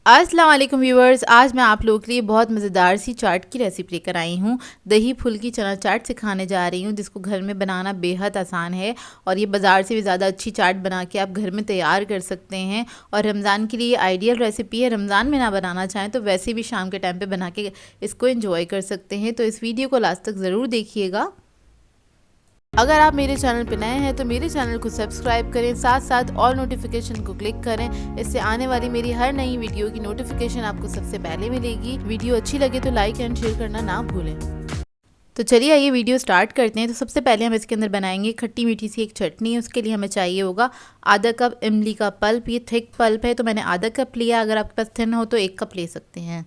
अस्सलाम वालेकुम व्यूवर्स, आज मैं आप लोगों के लिए बहुत मज़ेदार सी चाट की रेसिपी लेकर आई हूँ। दही फुल्की चना चाट सिखाने जा रही हूँ, जिसको घर में बनाना बेहद आसान है और ये बाज़ार से भी ज़्यादा अच्छी चाट बना के आप घर में तैयार कर सकते हैं। और रमज़ान के लिए आइडियल रेसिपी है। रमज़ान में ना बनाना चाहें तो वैसे भी शाम के टाइम पर बना के इसको इंजॉय कर सकते हैं। तो इस वीडियो को लास्ट तक ज़रूर देखिएगा। अगर आप मेरे चैनल पर नए हैं तो मेरे चैनल को सब्सक्राइब करें, साथ साथ ऑल नोटिफिकेशन को क्लिक करें। इससे आने वाली मेरी हर नई वीडियो की नोटिफिकेशन आपको सबसे पहले मिलेगी। वीडियो अच्छी लगे तो लाइक एंड शेयर करना ना भूलें। तो चलिए आइए वीडियो स्टार्ट करते हैं। तो सबसे पहले हम इसके अंदर बनाएंगे खट्टी मीठी सी एक चटनी। उसके लिए हमें चाहिए होगा आधा कप इमली का पल्प। ये थिक पल्प है तो मैंने आधा कप लिया, अगर आपके पास थिन हो तो 1 कप ले सकते हैं।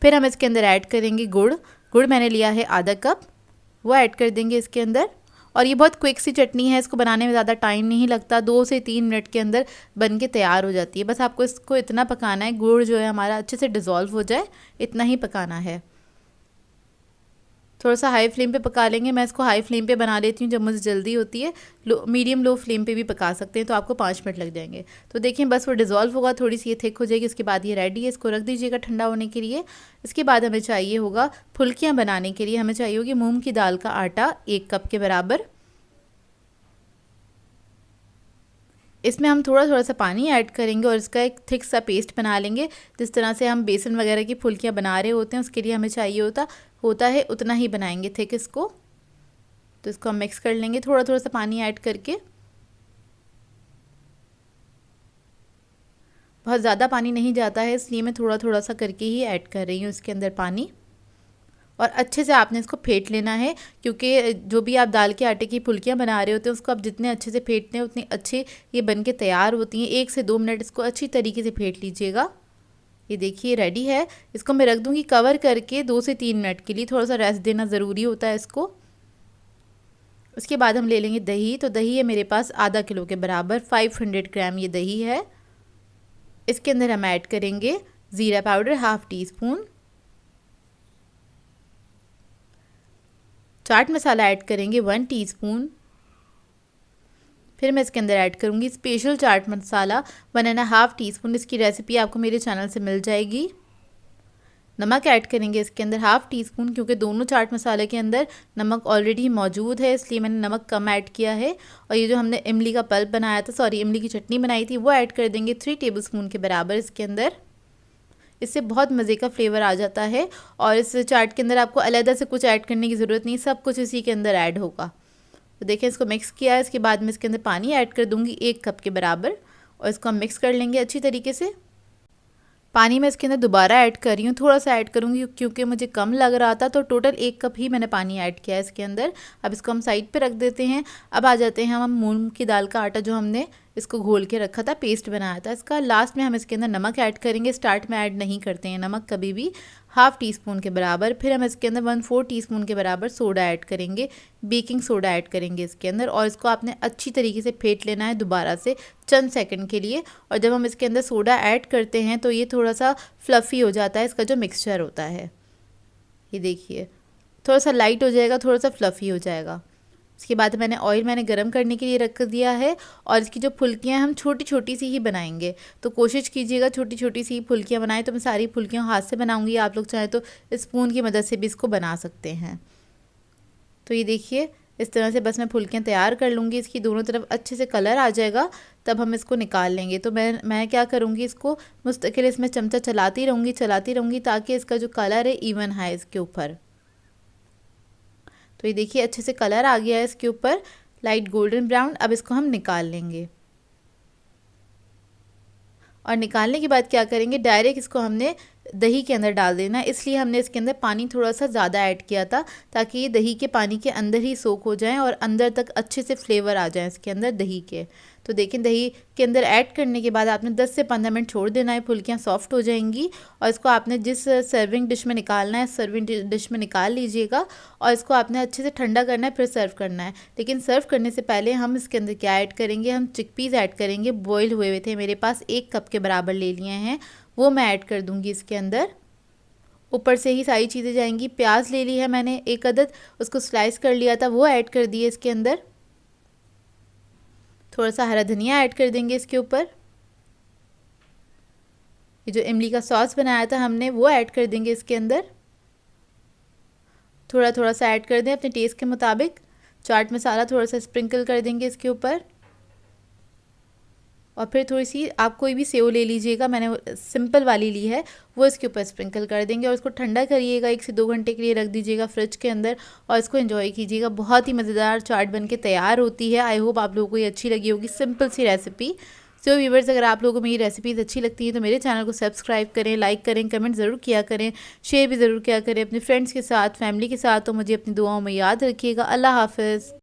फिर हम इसके अंदर ऐड करेंगे गुड़ मैंने लिया है आधा कप, वो ऐड कर देंगे इसके अंदर। और ये बहुत क्विक सी चटनी है, इसको बनाने में ज़्यादा टाइम नहीं लगता, 2 से 3 मिनट के अंदर बन के तैयार हो जाती है। बस आपको इसको इतना पकाना है, गुड़ जो है हमारा अच्छे से डिज़ोल्व हो जाए, इतना ही पकाना है। थोड़ा सा हाई फ्लेम पे पका लेंगे। मैं इसको हाई फ्लेम पे बना लेती हूँ जब मुझे जल्दी होती है। मीडियम लो फ्लेम पे भी पका सकते हैं, तो आपको 5 मिनट लग जाएंगे। तो देखिए बस वो डिज़ोल्व होगा, थोड़ी सी ये थिक हो जाएगी, उसके बाद ये रेडी है। इसको रख दीजिएगा ठंडा होने के लिए। इसके बाद हमें चाहिए होगा फुल्कियाँ बनाने के लिए हमें चाहिए होगी मूंग की दाल का आटा 1 कप के बराबर। इसमें हम थोड़ा थोड़ा सा पानी ऐड करेंगे और इसका एक थिक सा पेस्ट बना लेंगे। जिस तरह से हम बेसन वगैरह की फुल्कियाँ बना रहे होते हैं उसके लिए हमें चाहिए होता है उतना ही बनाएंगे थिक इसको। तो इसको हम मिक्स कर लेंगे थोड़ा थोड़ा सा पानी ऐड करके। बहुत ज़्यादा पानी नहीं जाता है, इसलिए मैं थोड़ा थोड़ा सा करके ही ऐड कर रही हूँ इसके अंदर पानी। और अच्छे से आपने इसको फेंट लेना है, क्योंकि जो भी आप दाल के आटे की फुल्कियाँ बना रहे होते हैं उसको आप जितने अच्छे से फेंटते हैं उतनी अच्छे ये बन के तैयार होती हैं। 1 से 2 मिनट इसको अच्छी तरीके से फेंट लीजिएगा। ये देखिए रेडी है। इसको मैं रख दूँगी कवर करके 2 से 3 मिनट के लिए, थोड़ा सा रेस्ट देना ज़रूरी होता है इसको। उसके बाद हम ले लेंगे दही। तो दही है मेरे पास आधा किलो के बराबर, 500 ग्राम ये दही है। इसके अंदर हम ऐड करेंगे ज़ीरा powder ½ teaspoon, chaat masala add करेंगे 1 टीस्पून। फिर मैं इसके अंदर ऐड करूँगी स्पेशल चाट मसाला 1½ टीस्पून। इसकी रेसिपी आपको मेरे चैनल से मिल जाएगी। नमक ऐड करेंगे इसके अंदर ½ टीस्पून, क्योंकि दोनों चाट मसाले के अंदर नमक ऑलरेडी मौजूद है, इसलिए मैंने नमक कम ऐड किया है। और ये जो हमने इमली का पल्प बनाया था, इमली की चटनी बनाई थी, वो ऐड कर देंगे 3 टेबलस्पून के बराबर इसके अंदर। इससे बहुत मज़े का फ्लेवर आ जाता है और इस चाट के अंदर आपको अलग से कुछ ऐड करने की ज़रूरत नहीं, सब कुछ इसी के अंदर ऐड होगा। तो देखिए इसको मिक्स किया है। इसके बाद मैं इसके अंदर पानी ऐड कर दूँगी 1 कप के बराबर और इसको हम मिक्स कर लेंगे अच्छी तरीके से। पानी मैं इसके अंदर दोबारा ऐड कर रही हूँ, थोड़ा सा ऐड करूँगी क्योंकि मुझे कम लग रहा था, तो टोटल 1 कप ही मैंने पानी ऐड किया है इसके अंदर। अब इसको हम साइड पे रख देते हैं। अब आ जाते हैं हम मूंग की दाल का आटा जो हमने इसको घोल के रखा था, पेस्ट बनाया था इसका। लास्ट में हम इसके अंदर नमक ऐड करेंगे, स्टार्ट में ऐड नहीं करते हैं नमक कभी भी, ½ टीस्पून के बराबर। फिर हम इसके अंदर 1/4 टीस्पून के बराबर सोडा ऐड करेंगे, बेकिंग सोडा ऐड करेंगे इसके अंदर। और इसको आपने अच्छी तरीके से फेंट लेना है दोबारा से चंद सेकंड के लिए। और जब हम इसके अंदर सोडा ऐड करते हैं तो ये थोड़ा सा फ्लफ़ी हो जाता है, इसका जो मिक्सचर होता है। ये देखिए थोड़ा सा लाइट हो जाएगा, थोड़ा सा फ्लफ़ी हो जाएगा। इसके बाद मैंने गरम करने के लिए रख दिया है। और इसकी जो फुल्कियाँ हम छोटी छोटी सी ही बनाएंगे, तो कोशिश कीजिएगा छोटी छोटी सी फुल्कियाँ बनाएं। तो मैं सारी फुल्कियाँ हाथ से बनाऊंगी, आप लोग चाहें तो स्पून की मदद से भी इसको बना सकते हैं। तो ये देखिए इस तरह से बस मैं फुल्कियाँ तैयार कर लूँगी। इसकी दोनों तरफ अच्छे से कलर आ जाएगा तब हम इसको निकाल लेंगे। तो मैं क्या करूँगी, इसको मुस्तकिल इसमें चमचा चलाती रहूँगी ताकि इसका जो कलर है इवन है इसके ऊपर। तो ये देखिए अच्छे से कलर आ गया है इसके ऊपर, लाइट गोल्डन ब्राउन। अब इसको हम निकाल लेंगे। और निकालने के बाद क्या करेंगे, डायरेक्ट इसको हमने दही के अंदर डाल देना। इसलिए हमने इसके अंदर पानी थोड़ा सा ज़्यादा ऐड किया था, ताकि ये दही के पानी के अंदर ही सोख हो जाएं और अंदर तक अच्छे से फ्लेवर आ जाए इसके अंदर दही के। तो देखें दही के अंदर ऐड करने के बाद आपने 10 से 15 मिनट छोड़ देना है, फुल्कियाँ सॉफ्ट हो जाएंगी। और इसको आपने जिस सर्विंग डिश में निकालना है सर्विंग डिश में निकाल लीजिएगा और इसको आपने अच्छे से ठंडा करना है, फिर सर्व करना है। लेकिन सर्व करने से पहले हम इसके अंदर क्या ऐड करेंगे, हम चिकपीज़ ऐड करेंगे। बॉयल हुए थे मेरे पास 1 कप के बराबर ले लिए हैं, वो मैं ऐड कर दूँगी इसके अंदर। ऊपर से ही सारी चीज़ें जाएंगी। प्याज ले ली है मैंने 1 अदद, उसको स्लाइस कर लिया था, वो ऐड कर दिए इसके अंदर। थोड़ा सा हरा धनिया ऐड कर देंगे इसके ऊपर। ये जो इमली का सॉस बनाया था हमने वो ऐड कर देंगे इसके अंदर। थोड़ा थोड़ा सा ऐड कर दें अपने टेस्ट के मुताबिक। चाट मसाला थोड़ा सा स्प्रिंकल कर देंगे इसके ऊपर। और फिर थोड़ी सी आप कोई भी सेव ले लीजिएगा, मैंने सिंपल वाली ली है, वो इसके ऊपर स्प्रिंकल कर देंगे और इसको ठंडा करिएगा। 1 से 2 घंटे के लिए रख दीजिएगा फ्रिज के अंदर और इसको एंजॉय कीजिएगा। बहुत ही मज़ेदार चाट बन के तैयार होती है। आई होप आप लोगों को ये अच्छी लगी होगी, सिंपल सी रेसिपी। सो व्यूवर्स, अगर आप लोगों को मेरी रेसिपीज़ अच्छी लगती हैं तो मेरे चैनल को सब्सक्राइब करें, लाइक करें, कमेंट ज़रूर किया करें, शेयर भी ज़रूर किया करें अपने फ्रेंड्स के साथ, फैमिली के साथ। तो मुझे अपनी दुआओं में याद रखिएगा। अल्लाह हाफ़िज़।